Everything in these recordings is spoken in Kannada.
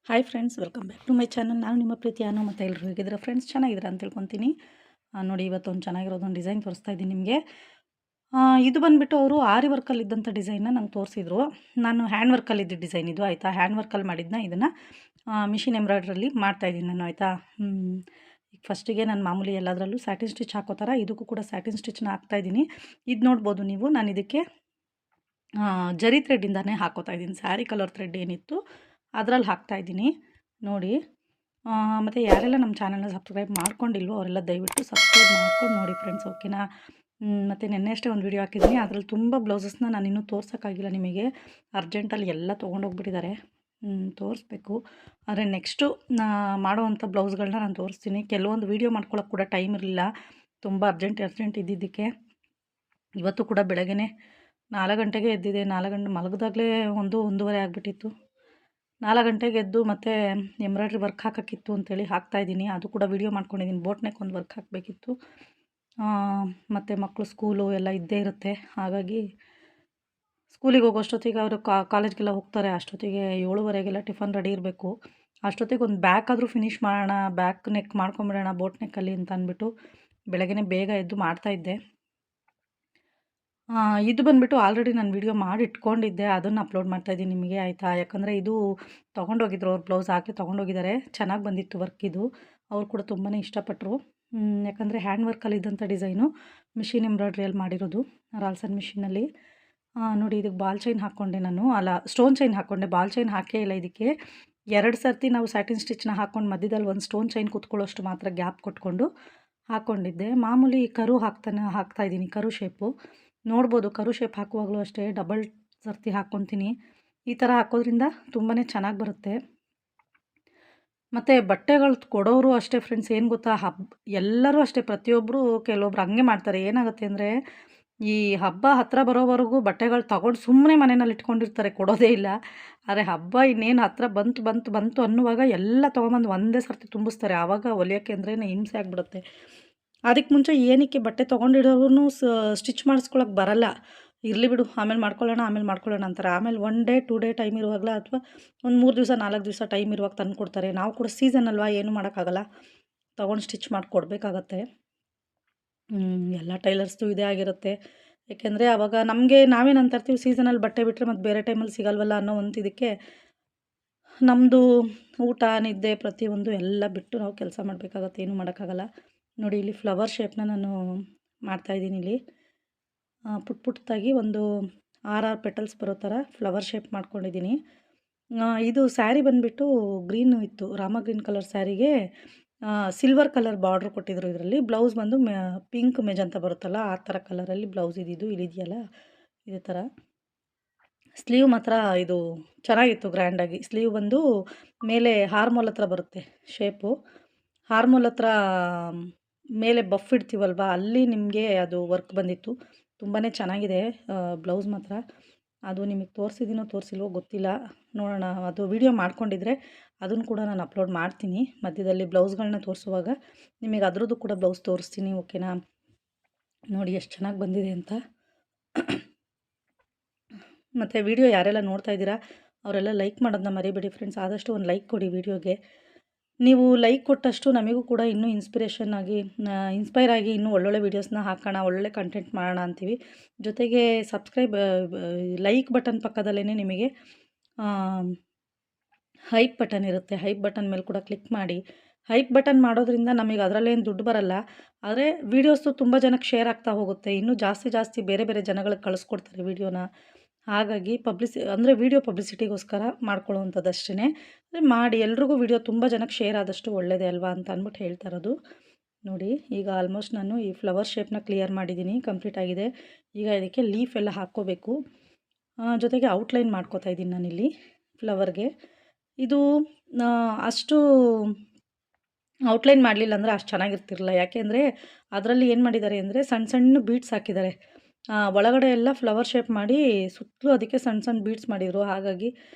Hi friends, welcome back to my channel. ನಾನು ನಿಮ್ಮ ಪ್ರೀತಿ ಅನು. ಮತ್ತು ಎಲ್ಲರೂ ಹೇಗಿದ್ದೀರಾ ಫ್ರೆಂಡ್ಸ್? ಚೆನ್ನಾಗಿದ್ದೀರಾ ಅಂತ ತಿಳ್ಕೊತೀನಿ. ನೋಡಿ, ಇವತ್ತೊಂದು ಚೆನ್ನಾಗಿರೋದೊಂದು ಡಿಸೈನ್ ತೋರಿಸ್ತಾ ಇದ್ದೀನಿ ನಿಮಗೆ. ಇದು ಬಂದುಬಿಟ್ಟು ಅವರು ಆರಿ ವರ್ಕಲ್ಲಿದ್ದಂಥ ಡಿಸೈನ್ನ ನಂಗೆ ತೋರಿಸಿದ್ರು. ನಾನು ಹ್ಯಾಂಡ್ ವರ್ಕಲ್ಲಿದ್ದ ಡಿಸೈನ್ ಇದು, ಆಯಿತಾ. ಹ್ಯಾಂಡ್ ವರ್ಕಲ್ಲಿ ಮಾಡಿದ್ದನ್ನ ಇದನ್ನು ಮಿಷಿನ್ ಎಂಬ್ರಾಯ್ಡ್ರಲ್ಲಿ ಮಾಡ್ತಾಯಿದ್ದೀನಿ ನಾನು, ಆಯಿತಾ. ಈಗ ಫಸ್ಟಿಗೆ ನಾನು ಮಾಮೂಲಿ ಎಲ್ಲದರಲ್ಲೂ ಸ್ಯಾಟಿನ್ ಸ್ಟಿಚ್ ಹಾಕೋತಾರ ಇದಕ್ಕೂ ಕೂಡ ಸ್ಯಾಟಿನ್ ಸ್ಟಿಚ್ನ ಹಾಕ್ತಾಯಿದ್ದೀನಿ. ಇದು ನೋಡ್ಬೋದು ನೀವು. ನಾನು ಇದಕ್ಕೆ ಜರಿ ಥ್ರೆಡ್ಡಿಂದನೇ ಹಾಕೋತಾ ಇದ್ದೀನಿ. ಸ್ಯಾರಿ ಕಲರ್ ಥ್ರೆಡ್ ಏನಿತ್ತು ಅದರಲ್ಲಿ ಹಾಕ್ತಾಯಿದ್ದೀನಿ ನೋಡಿ. ಮತ್ತು ಯಾರೆಲ್ಲ ನಮ್ಮ ಚಾನಲ್ನ ಸಬ್ಸ್ಕ್ರೈಬ್ ಮಾಡ್ಕೊಂಡಿಲ್ವೋ ಅವರೆಲ್ಲ ದಯವಿಟ್ಟು ಸಬ್ಸ್ಕ್ರೈಬ್ ಮಾಡ್ಕೊಂಡು ನೋಡಿ ಫ್ರೆಂಡ್ಸ್, ಓಕೆನಾ. ಮತ್ತು ನೆನ್ನೆ ಅಷ್ಟೇ ಒಂದು ವೀಡಿಯೋ ಹಾಕಿದ್ದೀನಿ. ಅದರಲ್ಲಿ ತುಂಬ ಬ್ಲೌಸಸ್ನ ನಾನು ಇನ್ನೂ ತೋರ್ಸೋಕ್ಕಾಗಿಲ್ಲ ನಿಮಗೆ. ಅರ್ಜೆಂಟಲ್ಲಿ ಎಲ್ಲ ತೊಗೊಂಡೋಗ್ಬಿಟ್ಟಿದ್ದಾರೆ. ತೋರಿಸ್ಬೇಕು. ಆದರೆ ನೆಕ್ಸ್ಟು ಮಾಡೋವಂಥ ಬ್ಲೌಸ್ಗಳನ್ನ ನಾನು ತೋರಿಸ್ತೀನಿ. ಕೆಲವೊಂದು ವೀಡಿಯೋ ಮಾಡ್ಕೊಳ್ಳೋಕೆ ಕೂಡ ಟೈಮ್ ಇರಲಿಲ್ಲ, ತುಂಬ ಅರ್ಜೆಂಟ್ ಇದ್ದಿದ್ದಕ್ಕೆ. ಇವತ್ತು ಕೂಡ ಬೆಳಗ್ಗೆ 4 ಗಂಟೆಗೆ ಎದ್ದಿದೆ. 4 ಗಂಟೆ ಮಲಗಿದಾಗಲೇ 1-1:30 ಆಗಿಬಿಟ್ಟಿತ್ತು. 4 ಗಂಟೆಗೆ ಎದ್ದು ಮತ್ತೆ ಎಂಬ್ರಾಯ್ಡ್ರಿ ವರ್ಕ್ ಹಾಕೋಕ್ಕಿತ್ತು ಅಂತೇಳಿ ಹಾಕ್ತಾಯಿದ್ದೀನಿ. ಅದು ಕೂಡ ವೀಡಿಯೋ ಮಾಡ್ಕೊಂಡಿದ್ದೀನಿ. ಬೋಟ್ ನೆಕ್ ಒಂದು ವರ್ಕ್ ಹಾಕಬೇಕಿತ್ತು. ಮತ್ತು ಮಕ್ಕಳು ಸ್ಕೂಲು ಎಲ್ಲ ಇದ್ದೇ ಇರುತ್ತೆ. ಹಾಗಾಗಿ ಸ್ಕೂಲಿಗೆ ಹೋಗೋಷ್ಟೊತ್ತಿಗೆ ಅವರು ಕಾಲೇಜ್ಗೆಲ್ಲ ಹೋಗ್ತಾರೆ. ಅಷ್ಟೊತ್ತಿಗೆ 7:30ಗೆಲ್ಲ ಟಿಫನ್ ರೆಡಿ ಇರಬೇಕು. ಅಷ್ಟೊತ್ತಿಗೆ ಒಂದು ಬ್ಯಾಕ್ ಆದರೂ ಫಿನಿಷ್ ಮಾಡೋಣ, ಬ್ಯಾಕ್ ನೆಕ್ ಮಾಡ್ಕೊಂಬಿಡೋಣ ಬೋಟ್ ನೆಕ್ಕಲ್ಲಿ ಅಂತ ಅಂದ್ಬಿಟ್ಟು ಬೆಳಗ್ಗೆ ಬೇಗ ಎದ್ದು ಮಾಡ್ತಾಯಿದ್ದೆ. ಇದು ಬಂದುಬಿಟ್ಟು ಆಲ್ರೆಡಿ ನಾನು ವೀಡಿಯೋ ಮಾಡಿ ಇಟ್ಕೊಂಡಿದ್ದೆ. ಅದನ್ನು ಅಪ್ಲೋಡ್ ಮಾಡ್ತಾಯಿದ್ದೀನಿ ನಿಮಗೆ, ಆಯಿತಾ. ಯಾಕಂದರೆ ಇದು ತೊಗೊಂಡೋಗಿದ್ರು ಅವ್ರು, ಬ್ಲೌಸ್ ಹಾಕಿ ತೊಗೊಂಡೋಗಿದ್ದಾರೆ. ಚೆನ್ನಾಗಿ ಬಂದಿತ್ತು ವರ್ಕ್ ಇದು. ಅವ್ರು ಕೂಡ ತುಂಬಾ ಇಷ್ಟಪಟ್ಟರು. ಯಾಕಂದರೆ ಹ್ಯಾಂಡ್ ವರ್ಕಲ್ಲಿದ್ದಂಥ ಡಿಸೈನು ಮಿಷಿನ್ ಎಂಬ್ರಾಯ್ಡ್ರಿಯಲ್ಲಿ ಮಾಡಿರೋದು, ರಾಲ್ಸನ್ ಮಿಷಿನಲ್ಲಿ. ನೋಡಿ, ಇದಕ್ಕೆ ಬಾಲ್ ಚೈನ್ ಹಾಕ್ಕೊಂಡೆ ನಾನು. ಸ್ಟೋನ್ ಚೈನ್ ಹಾಕ್ಕೊಂಡೆ, ಬಾಲ್ ಚೈನ್ ಹಾಕೇ ಇಲ್ಲ ಇದಕ್ಕೆ. 2 ಸರ್ತಿ ನಾವು ಸ್ಯಾಟಿನ್ ಸ್ಟಿಚ್ನ ಹಾಕ್ಕೊಂಡು ಮಧ್ಯದಲ್ಲಿ ಒಂದು ಸ್ಟೋನ್ ಚೈನ್ ಕೂತ್ಕೊಳ್ಳೋಷ್ಟು ಮಾತ್ರ ಗ್ಯಾಪ್ ಕೊಟ್ಕೊಂಡು ಹಾಕ್ಕೊಂಡಿದ್ದೆ. ಮಾಮೂಲಿ ಕರು ಹಾಕ್ತಾಯಿದ್ದೀನಿ, ಕರು ಶೇಪು. ನೋಡ್ಬೋದು, ಕರು ಶೇಪ್ ಹಾಕುವಾಗಲೂ ಅಷ್ಟೇ ಡಬಲ್ ಸರ್ತಿ ಹಾಕ್ಕೊತೀನಿ. ಈ ಥರ ಹಾಕೋದ್ರಿಂದ ತುಂಬಾ ಚೆನ್ನಾಗಿ ಬರುತ್ತೆ. ಮತ್ತು ಬಟ್ಟೆಗಳು ಕೊಡೋರು ಅಷ್ಟೇ ಫ್ರೆಂಡ್ಸ್, ಏನು ಗೊತ್ತಾ, ಎಲ್ಲರೂ ಅಷ್ಟೇ, ಪ್ರತಿಯೊಬ್ಬರು ಕೆಲವೊಬ್ರು ಹಂಗೆ ಮಾಡ್ತಾರೆ. ಏನಾಗುತ್ತೆ ಅಂದರೆ, ಈ ಹಬ್ಬ ಹತ್ತಿರ ಬರೋವರೆಗೂ ಬಟ್ಟೆಗಳು ತಗೊಂಡು ಸುಮ್ಮನೆ ಮನೆಯಲ್ಲಿ ಇಟ್ಕೊಂಡಿರ್ತಾರೆ, ಕೊಡೋದೇ ಇಲ್ಲ. ಆದರೆ ಹಬ್ಬ ಇನ್ನೇನು ಹತ್ತಿರ ಬಂತು ಅನ್ನುವಾಗ ಎಲ್ಲ ತೊಗೊಂಬಂದು ಒಂದೇ ಸರ್ತಿ ತುಂಬಿಸ್ತಾರೆ. ಆವಾಗ ಹೊಲಿಯೋಕ್ಕೆ ಅಂದ್ರೇ ಹಿಂಸೆ ಆಗಿಬಿಡುತ್ತೆ. ಅದಕ್ಕೆ ಮುಂಚೆ ಏನಕ್ಕೆ ಬಟ್ಟೆ ತೊಗೊಂಡಿರೋರು ಸ್ಟಿಚ್ ಮಾಡಿಸ್ಕೊಳಕ್ಕೆ ಬರಲ್ಲ. ಇರಲಿ ಬಿಡು, ಆಮೇಲೆ ಮಾಡ್ಕೊಳ್ಳೋಣ ಅಂತಾರೆ. ಆಮೇಲೆ 1 ಡೇ 2 ಡೇ ಟೈಮ್ ಇರುವಾಗಲ, ಅಥವಾ ಒಂದು 3 ದಿವಸ 4 ದಿವಸ ಟೈಮ್ ಇರುವಾಗ ತಂದು ಕೊಡ್ತಾರೆ. ನಾವು ಕೂಡ ಸೀಸನ್ ಅಲ್ವಾ, ಏನೂ ಮಾಡೋಕ್ಕಾಗಲ್ಲ, ತೊಗೊಂಡು ಸ್ಟಿಚ್ ಮಾಡಿ ಕೊಡಬೇಕಾಗತ್ತೆ. ಎಲ್ಲ ಟೈಲರ್ಸ್ದು ಇದೇ ಆಗಿರುತ್ತೆ. ಏಕೆಂದರೆ ಆವಾಗ ನಾವೇನು ಅಂತಾಯಿರ್ತೀವಿ, ಸೀಸನಲ್ಲಿ ಬಟ್ಟೆ ಬಿಟ್ಟರೆ ಮತ್ತು ಬೇರೆ ಟೈಮಲ್ಲಿ ಸಿಗಲ್ವಲ್ಲ ಅನ್ನೋ ಒಂದು ಇದಕ್ಕೆ ನಮ್ಮದು ಊಟ ನಿದ್ದೆ ಪ್ರತಿಯೊಂದು ಎಲ್ಲ ಬಿಟ್ಟು ನಾವು ಕೆಲಸ ಮಾಡಬೇಕಾಗತ್ತೆ, ಏನೂ ಮಾಡೋಕ್ಕಾಗಲ್ಲ. ನೋಡಿ, ಇಲ್ಲಿ ಫ್ಲವರ್ ಶೇಪ್ನ ನಾನು ಮಾಡ್ತಾಯಿದ್ದೀನಿ. ಇಲ್ಲಿ ಪುಟ್ಟದಾಗಿ ಒಂದು 6 ಪೆಟಲ್ಸ್ ಬರೋ ಥರ ಫ್ಲವರ್ ಶೇಪ್ ಮಾಡ್ಕೊಂಡಿದ್ದೀನಿ. ಇದು ಸ್ಯಾರಿ ಬಂದುಬಿಟ್ಟು ಗ್ರೀನು ಇತ್ತು, ರಾಮ ಗ್ರೀನ್ ಕಲರ್ ಸ್ಯಾರಿಗೆ ಸಿಲ್ವರ್ ಕಲರ್ ಬಾರ್ಡ್ರ್ ಕೊಟ್ಟಿದ್ರು. ಇದರಲ್ಲಿ ಬ್ಲೌಸ್ ಬಂದು ಪಿಂಕ್ ಮೆಜಂತ ಬರುತ್ತಲ್ಲ, ಆ ಥರ ಕಲರಲ್ಲಿ ಬ್ಲೌಸ್ ಇಲ್ಲಿದೆಯಲ್ಲ, ಇದೇ ಥರ. ಸ್ಲೀವ್ ಮಾತ್ರ ಇದು ಚೆನ್ನಾಗಿತ್ತು, ಗ್ರ್ಯಾಂಡಾಗಿ. ಸ್ಲೀವ್ ಬಂದು ಮೇಲೆ ಹಾರ್ಮೋಲ್ ಹತ್ರ ಬರುತ್ತೆ ಶೇಪು. ಹಾರ್ಮೋಲ್ ಹತ್ರ ಮೇಲೆ ಬಫ್ ಇಡ್ತೀವಲ್ವ, ಅಲ್ಲಿ ನಿಮಗೆ ಅದು ವರ್ಕ್ ಬಂದಿತ್ತು. ತುಂಬಾ ಚೆನ್ನಾಗಿದೆ ಬ್ಲೌಸ್ ಮಾತ್ರ. ಅದು ನಿಮಗೆ ತೋರಿಸಿಲ್ವೋ ಗೊತ್ತಿಲ್ಲ, ನೋಡೋಣ. ಅದು ವೀಡಿಯೋ ಮಾಡ್ಕೊಂಡಿದ್ರೆ ಅದನ್ನು ಕೂಡ ನಾನು ಅಪ್ಲೋಡ್ ಮಾಡ್ತೀನಿ. ಮಧ್ಯದಲ್ಲಿ ಬ್ಲೌಸ್ಗಳನ್ನ ತೋರಿಸುವಾಗ ನಿಮಗೆ ಅದರದ್ದು ಕೂಡ ಬ್ಲೌಸ್ ತೋರಿಸ್ತೀನಿ, ಓಕೆನಾ. ನೋಡಿ ಎಷ್ಟು ಚೆನ್ನಾಗಿ ಬಂದಿದೆ ಅಂತ. ಮತ್ತು ವೀಡಿಯೋ ಯಾರೆಲ್ಲ ನೋಡ್ತಾ ಇದ್ದೀರಾ ಅವರೆಲ್ಲ ಲೈಕ್ ಮಾಡೋದನ್ನ ಮರಿಬೇಡಿ ಫ್ರೆಂಡ್ಸ್. ಆದಷ್ಟು ಒಂದು ಲೈಕ್ ಕೊಡಿ ವೀಡಿಯೋಗೆ. ನೀವು ಲೈಕ್ ಕೊಟ್ಟಷ್ಟು ನಮಗೂ ಕೂಡ ಇನ್ನೂ ಇನ್ಸ್ಪೈರ್ ಆಗಿ ಇನ್ನೂ ಒಳ್ಳೊಳ್ಳೆ ವೀಡಿಯೋಸ್ನ ಹಾಕೋಣ, ಒಳ್ಳೆ ಕಂಟೆಂಟ್ ಮಾಡೋಣ ಅಂತೀವಿ. ಜೊತೆಗೆ ಲೈಕ್ ಬಟನ್ ಪಕ್ಕದಲ್ಲೇ ನಿಮಗೆ ಹೈಪ್ ಬಟನ್ ಇರುತ್ತೆ. ಹೈಪ್ ಬಟನ್ ಮೇಲೆ ಕೂಡ ಕ್ಲಿಕ್ ಮಾಡಿ. ಹೈಪ್ ಬಟನ್ ಮಾಡೋದ್ರಿಂದ ನಮಗೆ ಅದರಲ್ಲೇನು ದುಡ್ಡು ಬರಲ್ಲ, ಆದರೆ ವೀಡಿಯೋಸು ತುಂಬ ಜನಕ್ಕೆ ಶೇರ್ ಆಗ್ತಾ ಹೋಗುತ್ತೆ. ಇನ್ನೂ ಜಾಸ್ತಿ ಬೇರೆ ಬೇರೆ ಜನಗಳಿಗೆ ಕಳಿಸ್ಕೊಡ್ತಾರೆ ವೀಡಿಯೋನ. ಹಾಗಾಗಿ ವೀಡಿಯೋ ಪಬ್ಲಿಸಿಟಿಗೋಸ್ಕರ ಮಾಡ್ಕೊಳ್ಳೋವಂಥದ್ದು ಅಷ್ಟೇ. ಅಂದರೆ ಮಾಡಿ, ಎಲ್ರಿಗೂ ವೀಡಿಯೋ ತುಂಬ ಜನಕ್ಕೆ ಶೇರ್ ಆದಷ್ಟು ಒಳ್ಳೆಯದೇ ಅಲ್ವಾ ಅಂತ ಅಂದ್ಬಿಟ್ಟು ಹೇಳ್ತಾ ಇರೋದು. ನೋಡಿ, ಈಗ ಆಲ್ಮೋಸ್ಟ್ ನಾನು ಈ ಫ್ಲವರ್ ಶೇಪ್ನ ಕ್ಲಿಯರ್ ಮಾಡಿದ್ದೀನಿ, ಕಂಪ್ಲೀಟ್ ಆಗಿದೆ. ಈಗ ಇದಕ್ಕೆ ಲೀಫ್ ಎಲ್ಲ ಹಾಕ್ಕೋಬೇಕು. ಜೊತೆಗೆ ಔಟ್ಲೈನ್ ಮಾಡ್ಕೋತಾ ಇದ್ದೀನಿ ನಾನಿಲ್ಲಿ ಫ್ಲವರ್ಗೆ. ಇದು ಅಷ್ಟು ಔಟ್ಲೈನ್ ಮಾಡಲಿಲ್ಲ ಅಂದರೆ ಅಷ್ಟು ಚೆನ್ನಾಗಿರ್ತಿರಲಿಲ್ಲ. ಯಾಕೆಂದರೆ ಅದರಲ್ಲಿ ಏನು ಮಾಡಿದ್ದಾರೆ ಅಂದರೆ ಸಣ್ಣ ಬೀಡ್ಸ್ ಹಾಕಿದ್ದಾರೆ. ಒಳಗಡೆ ಎಲ್ಲ ಫ್ಲವರ್ ಶೇಪ್ ಮಾಡಿ ಸುತ್ತಲೂ ಅದಕ್ಕೆ ಸಣ್ಣ ಬೀಡ್ಸ್ ಮಾಡಿದರು. ಹಾಗಾಗಿ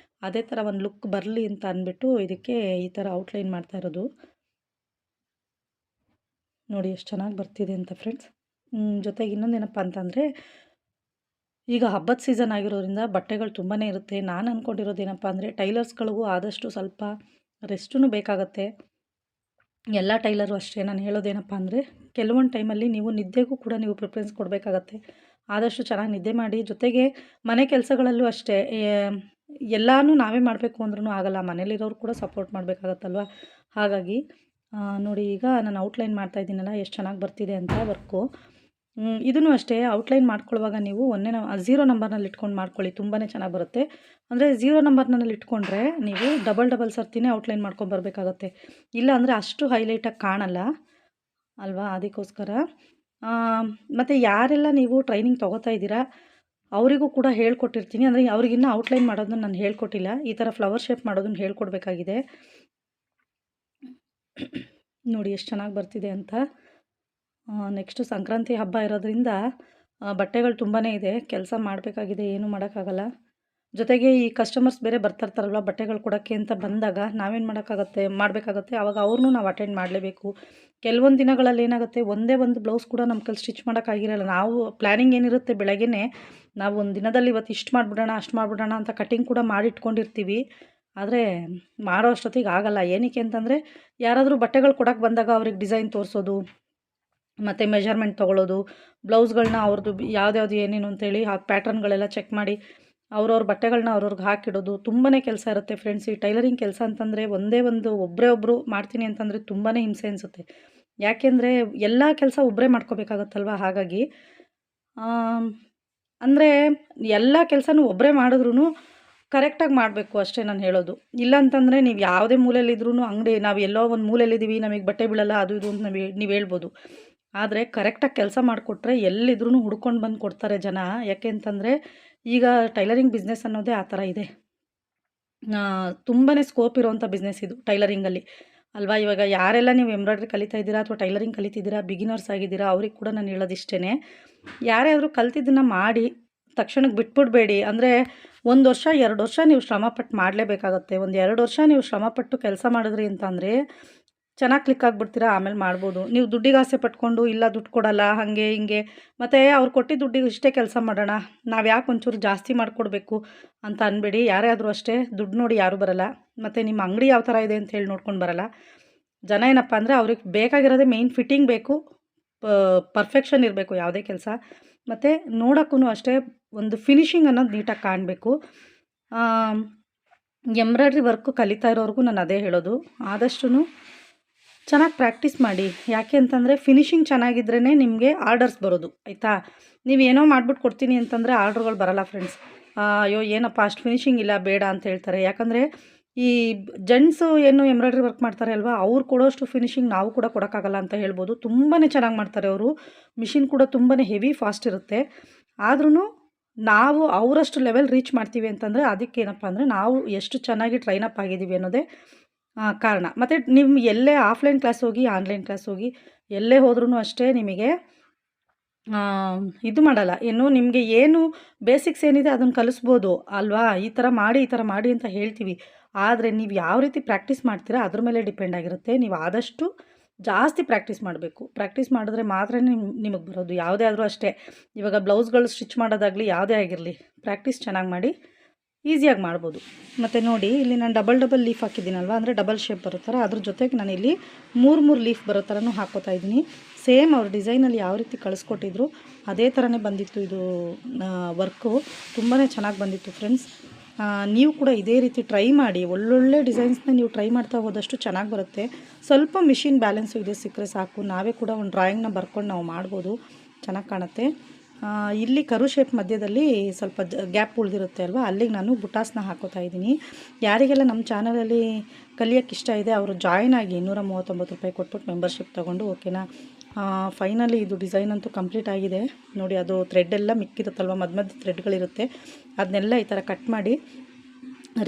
ಅದೇ ಥರ ಒಂದು ಲುಕ್ ಬರಲಿ ಅಂತ ಅಂದ್ಬಿಟ್ಟು ಇದಕ್ಕೆ ಈ ಥರ ಔಟ್ಲೈನ್ ಮಾಡ್ತಾ ಇರೋದು. ನೋಡಿ ಎಷ್ಟು ಚೆನ್ನಾಗಿ ಬರ್ತಿದೆ ಅಂತ ಫ್ರೆಂಡ್ಸ್. ಜೊತೆಗೆ ಇನ್ನೊಂದೇನಪ್ಪ ಅಂತಂದರೆ, ಈಗ ಹಬ್ಬದ ಸೀಸನ್ ಆಗಿರೋದ್ರಿಂದ ಬಟ್ಟೆಗಳು ತುಂಬಾ ಇರುತ್ತೆ. ನಾನು ಅಂದ್ಕೊಂಡಿರೋದೇನಪ್ಪ ಅಂದರೆ, ಟೈಲರ್ಸ್ಗಳಿಗೂ ಆದಷ್ಟು ಸ್ವಲ್ಪ ರೆಸ್ಟೂ ಬೇಕಾಗತ್ತೆ. ಎಲ್ಲ ಟೈಲರು ಅಷ್ಟೇ. ನಾನು ಹೇಳೋದೇನಪ್ಪ ಅಂದರೆ, ಕೆಲವೊಂದು ಟೈಮಲ್ಲಿ ನೀವು ನಿದ್ದೆಗೂ ಕೂಡ ನೀವು ಪ್ರಿಫರೆನ್ಸ್ ಕೊಡಬೇಕಾಗತ್ತೆ. ಆದಷ್ಟು ಚೆನ್ನಾಗಿ ನಿದ್ದೆ ಮಾಡಿ, ಜೊತೆಗೆ ಮನೆ ಕೆಲಸಗಳಲ್ಲೂ ಅಷ್ಟೇ ಎಲ್ಲನೂ ನಾವೇ ಮಾಡಬೇಕು ಅಂದ್ರೂ ಆಗಲ್ಲ. ಮನೇಲಿರೋರು ಕೂಡ ಸಪೋರ್ಟ್ ಮಾಡಬೇಕಾಗತ್ತಲ್ವ. ಹಾಗಾಗಿ ನೋಡಿ, ಈಗ ನಾನು ಔಟ್ಲೈನ್ ಮಾಡ್ತಾ ಇದ್ದೀನಲ್ಲ, ಎಷ್ಟು ಚೆನ್ನಾಗಿ ಬರ್ತಿದೆ ಅಂತ ವರ್ಕು. ಇದನ್ನು ಅಷ್ಟೇ ಔಟ್ಲೈನ್ ಮಾಡ್ಕೊಳ್ಳುವಾಗ ನೀವು ಒಂದೇ 0 ನಂಬರ್ನಲ್ಲಿ ಇಟ್ಕೊಂಡು ಮಾಡ್ಕೊಳ್ಳಿ, ತುಂಬಾ ಚೆನ್ನಾಗಿ ಬರುತ್ತೆ. ಅಂದರೆ 0 ನಂಬರ್ನಲ್ಲಿ ಇಟ್ಕೊಂಡ್ರೆ ನೀವು ಡಬಲ್ ಸರ್ತಿನೇ ಔಟ್ಲೈನ್ ಮಾಡ್ಕೊಂಬರ್ಬೇಕಾಗತ್ತೆ. ಇಲ್ಲ ಅಂದರೆ ಅಷ್ಟು ಹೈಲೈಟಾಗಿ ಕಾಣಲ್ಲ ಅಲ್ವಾ. ಅದಕ್ಕೋಸ್ಕರ ಮತ್ತು ಯಾರೆಲ್ಲ ನೀವು ಟ್ರೈನಿಂಗ್ ತೊಗೋತಾ ಇದ್ದೀರಾ ಅವರಿಗೂ ಕೂಡ ಹೇಳ್ಕೊಟ್ಟಿರ್ತೀನಿ. ಅಂದರೆ ಅವ್ರಿಗಿನ್ನೂ ಔಟ್ಲೈನ್ ಮಾಡೋದನ್ನ ನಾನು ಹೇಳ್ಕೊಟ್ಟಿಲ್ಲ. ಈ ಥರ ಫ್ಲವರ್ ಶೇಪ್ ಮಾಡೋದನ್ನ ಹೇಳ್ಕೊಡ್ಬೇಕಾಗಿದೆ. ನೋಡಿ ಎಷ್ಟು ಚೆನ್ನಾಗಿ ಬರ್ತಿದೆ ಅಂತ. ನೆಕ್ಸ್ಟು ಸಂಕ್ರಾಂತಿ ಹಬ್ಬ ಇರೋದ್ರಿಂದ ಬಟ್ಟೆಗಳು ತುಂಬಾ ಇದೆ. ಕೆಲಸ ಮಾಡಬೇಕಾಗಿದೆ, ಏನೂ ಮಾಡೋಕ್ಕಾಗಲ್ಲ. ಜೊತೆಗೆ ಈ ಕಸ್ಟಮರ್ಸ್ ಬೇರೆ ಬರ್ತಾಯಿರ್ತಾರಲ್ವ ಬಟ್ಟೆಗಳು ಕೊಡೋಕ್ಕೆ ಅಂತ ಬಂದಾಗ ನಾವೇನು ಮಾಡಬೇಕಾಗತ್ತೆ. ಆವಾಗ ಅವ್ರನ್ನೂ ನಾವು ಅಟೆಂಡ್ ಮಾಡಲೇಬೇಕು. ಕೆಲವೊಂದು ದಿನಗಳಲ್ಲಿ ಏನಾಗುತ್ತೆ, ಒಂದೇ ಒಂದು ಬ್ಲೌಸ್ ಕೂಡ ನಮ್ಮ ಕೈಲಿ ಸ್ಟಿಚ್ ಮಾಡೋಕ್ಕಾಗಿರಲ್ಲ. ನಾವು ಪ್ಲ್ಯಾನಿಂಗ್ ಏನಿರುತ್ತೆ ಬೆಳಗ್ಗೆನೇ ನಾವು ಒಂದು ದಿನದಲ್ಲಿ ಇವತ್ತು ಇಷ್ಟು ಮಾಡಿಬಿಡೋಣ ಅಷ್ಟು ಮಾಡಿಬಿಡೋಣ ಅಂತ ಕಟಿಂಗ್ ಕೂಡ ಮಾಡಿಟ್ಕೊಂಡಿರ್ತೀವಿ. ಆದರೆ ಮಾಡೋ ಅಷ್ಟೊತ್ತಿಗೆ ಆಗಲ್ಲ. ಏನಕ್ಕೆ ಅಂತಂದರೆ, ಯಾರಾದರೂ ಬಟ್ಟೆಗಳು ಕೊಡೋಕ್ಕೆ ಬಂದಾಗ ಅವ್ರಿಗೆ ಡಿಸೈನ್ ತೋರಿಸೋದು, ಮತ್ತು ಮೆಜರ್ಮೆಂಟ್ ತೊಗೊಳ್ಳೋದು, ಬ್ಲೌಸ್ಗಳನ್ನ ಅವ್ರದ್ದು ಯಾವ್ದ್ಯಾವ್ದು ಏನೇನು ಅಂತೇಳಿ ಆ ಪ್ಯಾಟ್ರನ್ಗಳೆಲ್ಲ ಚೆಕ್ ಮಾಡಿ ಅವ್ರವ್ರ ಬಟ್ಟೆಗಳನ್ನ ಅವ್ರವ್ರಿಗೆ ಹಾಕಿಡೋದು ತುಂಬಾ ಕೆಲಸ ಇರುತ್ತೆ ಫ್ರೆಂಡ್ಸ್. ಈ ಟೈಲರಿಂಗ್ ಕೆಲಸ ಅಂತಂದರೆ ಒಬ್ಬರೇ ಒಬ್ಬರು ಮಾಡ್ತೀನಿ ಅಂತಂದರೆ ತುಂಬಾ ಹಿಂಸೆ ಅನಿಸುತ್ತೆ. ಯಾಕೆಂದರೆ ಎಲ್ಲ ಕೆಲಸ ಒಬ್ಬರೇ ಮಾಡ್ಕೋಬೇಕಾಗತ್ತಲ್ವ. ಹಾಗಾಗಿ ಅಂದರೆ ಎಲ್ಲ ಕೆಲಸನೂ ಒಬ್ಬರೇ ಮಾಡಿದ್ರೂ ಕರೆಕ್ಟಾಗಿ ಮಾಡಬೇಕು ಅಷ್ಟೇ ನಾನು ಹೇಳೋದು. ಇಲ್ಲ ಅಂತಂದರೆ ನೀವು ಯಾವುದೇ ಮೂಲೆಯಲ್ಲಿದ್ರೂ ಅಂಗಡಿ ನಾವು ಎಲ್ಲೋ ಒಂದು ಮೂಲೆಯಲ್ಲಿದ್ದೀವಿ, ನಮಗೆ ಬಟ್ಟೆ ಬೀಳಲ್ಲ ಅದು ಇದು ಅಂತ ನೀವು ಹೇಳ್ಬೋದು. ಆದರೆ ಕರೆಕ್ಟಾಗಿ ಕೆಲಸ ಮಾಡಿಕೊಟ್ರೆ ಎಲ್ಲಿದ್ರೂ ಹುಡ್ಕೊಂಡು ಬಂದು ಕೊಡ್ತಾರೆ ಜನ. ಯಾಕೆ ಅಂತಂದರೆ ಈಗ ಟೈಲರಿಂಗ್ ಬಿಸ್ನೆಸ್ ಅನ್ನೋದೇ ಆ ಥರ ಇದೆ. ತುಂಬಾ ಸ್ಕೋಪ್ ಇರೋವಂಥ ಬಿಸ್ನೆಸ್ ಇದು ಟೈಲರಿಂಗಲ್ಲಿ ಅಲ್ವಾ. ಇವಾಗ ಯಾರೆಲ್ಲ ನೀವು ಎಂಬ್ರಾಯ್ಡ್ರಿ ಕಲಿತಾ ಇದ್ದೀರಾ ಅಥವಾ ಟೈಲರಿಂಗ್ ಕಲಿತಿದ್ದೀರಾ, ಬಿಗಿನರ್ಸ್ ಆಗಿದ್ದೀರಾ, ಅವ್ರಿಗೆ ಕೂಡ ನಾನು ಹೇಳೋದಿಷ್ಟೇ, ಯಾರೇ ಆದರೂ ಕಲ್ತಿದ್ದನ್ನು ಮಾಡಿ ತಕ್ಷಣಕ್ಕೆ ಬಿಟ್ಬಿಡಬೇಡಿ. ಅಂದರೆ 1 ವರ್ಷ 2 ವರ್ಷ ನೀವು ಶ್ರಮಪಟ್ಟು ಮಾಡಲೇಬೇಕಾಗತ್ತೆ. ಒಂದು 2 ವರ್ಷ ನೀವು ಶ್ರಮಪಟ್ಟು ಕೆಲಸ ಮಾಡಿದ್ರಿ ಅಂತಂದರೆ ಚೆನ್ನಾಗಿ ಕ್ಲಿಕ್ ಆಗಿಬಿಡ್ತೀರಾ, ಆಮೇಲೆ ಮಾಡ್ಬೋದು. ನೀವು ದುಡ್ಡಿಗೆ ಆಸೆ ಪಟ್ಕೊಂಡು ಇಲ್ಲ ದುಡ್ಡು ಕೊಡಲ್ಲ ಹಾಗೆ ಹಿಂಗೆ, ಮತ್ತು ಅವ್ರು ಕೊಟ್ಟಿದ್ದ ದುಡ್ಡಿಗೆ ಇಷ್ಟೇ ಕೆಲಸ ಮಾಡೋಣ, ನಾವು ಯಾಕೆ ಒಂಚೂರು ಜಾಸ್ತಿ ಮಾಡಿಕೊಡ್ಬೇಕು ಅಂತ ಅನ್ಬೇಡಿ. ಯಾರೇ ಆದರೂ ಅಷ್ಟೇ, ದುಡ್ಡು ನೋಡಿ ಯಾರೂ ಬರಲ್ಲ. ಮತ್ತು ನಿಮ್ಮ ಅಂಗಡಿ ಯಾವ ಥರ ಇದೆ ಅಂತ ಹೇಳಿ ನೋಡ್ಕೊಂಡು ಬರಲ್ಲ ಜನ. ಏನಪ್ಪ ಅಂದರೆ ಅವ್ರಿಗೆ ಬೇಕಾಗಿರೋದೇ ಮೇಯ್ನ್ ಫಿಟ್ಟಿಂಗ್ ಬೇಕು, ಪರ್ಫೆಕ್ಷನ್ ಇರಬೇಕು ಯಾವುದೇ ಕೆಲಸ. ಮತ್ತು ನೋಡೋಕ್ಕೂ ಅಷ್ಟೇ ಒಂದು ಫಿನಿಷಿಂಗ್ ಅನ್ನೋದು ನೀಟಾಗಿ ಕಾಣಬೇಕು. ಎಂಬ್ರಾಯ್ಡ್ರಿ ವರ್ಕು ಕಲಿತಾ ಇರೋರ್ಗೂ ನಾನು ಅದೇ ಹೇಳೋದು, ಆದಷ್ಟು ಚೆನ್ನಾಗಿ ಪ್ರಾಕ್ಟೀಸ್ ಮಾಡಿ. ಯಾಕೆ ಅಂತಂದರೆ ಫಿನಿಷಿಂಗ್ ಚೆನ್ನಾಗಿದ್ರೇ ನಿಮಗೆ ಆರ್ಡರ್ಸ್ ಬರೋದು, ಆಯಿತಾ. ನೀವೇನೋ ಮಾಡ್ಬಿಟ್ಟು ಕೊಡ್ತೀನಿ ಅಂತಂದರೆ ಆರ್ಡ್ರುಗಳು ಬರಲ್ಲ ಫ್ರೆಂಡ್ಸ್. ಅಯ್ಯೋ ಏನಪ್ಪ ಅಷ್ಟು ಫಿನಿಷಿಂಗ್ ಇಲ್ಲ ಬೇಡ ಅಂತ ಹೇಳ್ತಾರೆ. ಯಾಕಂದರೆ ಈ ಜೆಂಟ್ಸು ಏನು ಎಂಬ್ರಾಯ್ಡ್ರಿ ವರ್ಕ್ ಮಾಡ್ತಾರೆ ಅಲ್ವಾ, ಅವ್ರು ಕೊಡೋಷ್ಟು ಫಿನಿಷಿಂಗ್ ನಾವು ಕೂಡ ಕೊಡೋಕ್ಕಾಗಲ್ಲ ಅಂತ ಹೇಳ್ಬೋದು. ತುಂಬಾ ಚೆನ್ನಾಗಿ ಮಾಡ್ತಾರೆ ಅವರು. ಮಿಷಿನ್ ಕೂಡ ತುಂಬಾ ಹೆವಿ ಫಾಸ್ಟ್ ಇರುತ್ತೆ. ಆದ್ರೂ ನಾವು ಅವರಷ್ಟು ಲೆವೆಲ್ ರೀಚ್ ಮಾಡ್ತೀವಿ ಅಂತಂದರೆ ಅದಕ್ಕೇನಪ್ಪ ಅಂದರೆ ನಾವು ಎಷ್ಟು ಚೆನ್ನಾಗಿ ಟ್ರೈನಪ್ ಆಗಿದ್ದೀವಿ ಅನ್ನೋದೇ ಕಾರಣ. ಮತ್ತು ನೀವು ಎಲ್ಲೇ ಆಫ್ಲೈನ್ ಕ್ಲಾಸ್ ಹೋಗಿ ಆನ್ಲೈನ್ ಕ್ಲಾಸ್ ಹೋಗಿ ಎಲ್ಲೇ ಹೋದ್ರೂ ಅಷ್ಟೇ ನಿಮಗೆ ಇದು ಮಾಡಲ್ಲ. ಏನು ನಿಮಗೆ ಏನು ಬೇಸಿಕ್ಸ್ ಏನಿದೆ ಅದನ್ನು ಕಲಿಸ್ಬೋದು ಅಲ್ವಾ. ಈ ಥರ ಮಾಡಿ ಅಂತ ಹೇಳ್ತೀವಿ. ಆದರೆ ನೀವು ಯಾವ ರೀತಿ ಪ್ರಾಕ್ಟೀಸ್ ಮಾಡ್ತೀರಾ ಅದ್ರ ಮೇಲೆ ಡಿಪೆಂಡ್ ಆಗಿರುತ್ತೆ. ನೀವು ಆದಷ್ಟು ಜಾಸ್ತಿ ಪ್ರಾಕ್ಟೀಸ್ ಮಾಡಬೇಕು. ಪ್ರಾಕ್ಟೀಸ್ ಮಾಡಿದ್ರೆ ಮಾತ್ರ ನಿಮಗೆ ಬರೋದು. ಯಾವುದೇ ಆದರೂ ಅಷ್ಟೇ, ಇವಾಗ ಬ್ಲೌಸ್ಗಳು ಸ್ಟಿಚ್ ಮಾಡೋದಾಗಲಿ ಯಾವುದೇ ಆಗಿರಲಿ, ಪ್ರಾಕ್ಟೀಸ್ ಚೆನ್ನಾಗಿ ಮಾಡಿ ಈಸಿಯಾಗಿ ಮಾಡ್ಬೋದು. ಮತ್ತು ನೋಡಿ ಇಲ್ಲಿ ನಾನು ಡಬಲ್ ಲೀಫ್ ಹಾಕಿದ್ದೀನಲ್ವ, ಅಂದರೆ ಡಬಲ್ ಶೇಪ್ ಬರೋ ಥರ, ಅದ್ರ ಜೊತೆಗೆ ನಾನಿಲ್ಲಿ 3 ಲೀಫ್ ಬರೋ ಥರನೂ ಹಾಕೋತಾ ಇದ್ದೀನಿ. ಸೇಮ್ ಅವ್ರ ಡಿಸೈನಲ್ಲಿ ಯಾವ ರೀತಿ ಕಳಿಸ್ಕೊಟ್ಟಿದ್ರು ಅದೇ ಥರನೇ ಬಂದಿತ್ತು ಇದು ವರ್ಕು. ತುಂಬಾ ಚೆನ್ನಾಗಿ ಬಂದಿತ್ತು ಫ್ರೆಂಡ್ಸ್. ನೀವು ಕೂಡ ಇದೇ ರೀತಿ ಟ್ರೈ ಮಾಡಿ. ಒಳ್ಳೊಳ್ಳೆ ಡಿಸೈನ್ಸ್ನ ನೀವು ಟ್ರೈ ಮಾಡ್ತಾ ಹೋದಷ್ಟು ಚೆನ್ನಾಗಿ ಬರುತ್ತೆ. ಸ್ವಲ್ಪ ಮಿಷಿನ್ ಬ್ಯಾಲೆನ್ಸು ಇದೆ ಸಿಕ್ಕರೆ ಸಾಕು, ನಾವೇ ಕೂಡ ಒಂದು ಡ್ರಾಯಿಂಗ್ನ ಬರ್ಕೊಂಡು ನಾವು ಮಾಡ್ಬೋದು, ಚೆನ್ನಾಗಿ ಕಾಣುತ್ತೆ. ಇಲ್ಲಿ ಕರು ಶೇಪ್ ಮಧ್ಯದಲ್ಲಿ ಸ್ವಲ್ಪ ಗ್ಯಾಪ್ ಉಳಿದಿರುತ್ತೆ ಅಲ್ವಾ, ಅಲ್ಲಿಗೆ ನಾನು ಬುಟಾಸ್ನ ಹಾಕೋತಾ ಇದ್ದೀನಿ. ಯಾರಿಗೆಲ್ಲ ನಮ್ಮ ಚಾನಲಲ್ಲಿ ಕಲಿಯೋಕ್ಕೆ ಇಷ್ಟ ಇದೆ ಅವರು ಜಾಯ್ನ್ ಆಗಿ 239 ರೂಪಾಯಿ ಕೊಟ್ಬಿಟ್ಟು ಮೆಂಬರ್ಶಿಪ್ ತೊಗೊಂಡು, ಓಕೆನಾ. ಫೈನಲಿ ಇದು ಡಿಸೈನ್ ಅಂತೂ ಕಂಪ್ಲೀಟ್ ಆಗಿದೆ ನೋಡಿ. ಅದು ಥ್ರೆಡ್ ಎಲ್ಲ ಮಿಕ್ಕಿರುತ್ತಲ್ವ, ಮಧ್ಯ ಥ್ರೆಡ್ಗಳಿರುತ್ತೆ, ಅದನ್ನೆಲ್ಲ ಈ ಥರ ಕಟ್ ಮಾಡಿ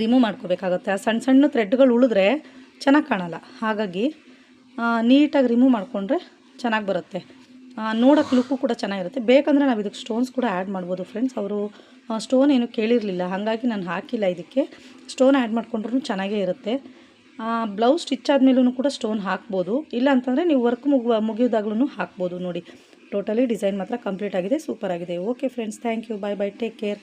ರಿಮೂವ್ ಮಾಡ್ಕೋಬೇಕಾಗುತ್ತೆ. ಆ ಸಣ್ಣ ಸಣ್ಣ ಥ್ರೆಡ್ಗಳು ಉಳಿದ್ರೆ ಚೆನ್ನಾಗಿ ಕಾಣಲ್ಲ. ಹಾಗಾಗಿ ನೀಟಾಗಿ ರಿಮೂವ್ ಮಾಡಿಕೊಂಡ್ರೆ ಚೆನ್ನಾಗಿ ಬರುತ್ತೆ. ನೋಡೋಕ್ಕೆ ಲುಕ್ಕು ಕೂಡ ಚೆನ್ನಾಗಿರುತ್ತೆ. ಬೇಕಂದರೆ ನಾವು ಇದಕ್ಕೆ ಸ್ಟೋನ್ಸ್ ಕೂಡ ಆ್ಯಡ್ ಮಾಡ್ಬೋದು ಫ್ರೆಂಡ್ಸ್. ಅವರು ಸ್ಟೋನ್ ಏನು ಕೇಳಿರಲಿಲ್ಲ, ಹಾಗಾಗಿ ನಾನು ಹಾಕಿಲ್ಲ ಇದಕ್ಕೆ. ಸ್ಟೋನ್ ಆ್ಯಡ್ ಮಾಡಿಕೊಂಡ್ರೂ ಚೆನ್ನಾಗೇ ಇರುತ್ತೆ. ಬ್ಲೌಸ್ ಸ್ಟಿಚ್ ಆದಮೇಲೂ ಕೂಡ ಸ್ಟೋನ್ ಹಾಕ್ಬೋದು, ಇಲ್ಲ ಅಂತಂದರೆ ನೀವು ವರ್ಕ್ ಮುಗಿಯೋದಾಗ್ಲೂ ಹಾಕ್ಬೋದು. ನೋಡಿ ಟೋಟಲಿ ಡಿಸೈನ್ ಮಾತ್ರ ಕಂಪ್ಲೀಟ್ ಆಗಿದೆ, ಸೂಪರ್ ಆಗಿದೆ. Okay friends, thank you, bye take care.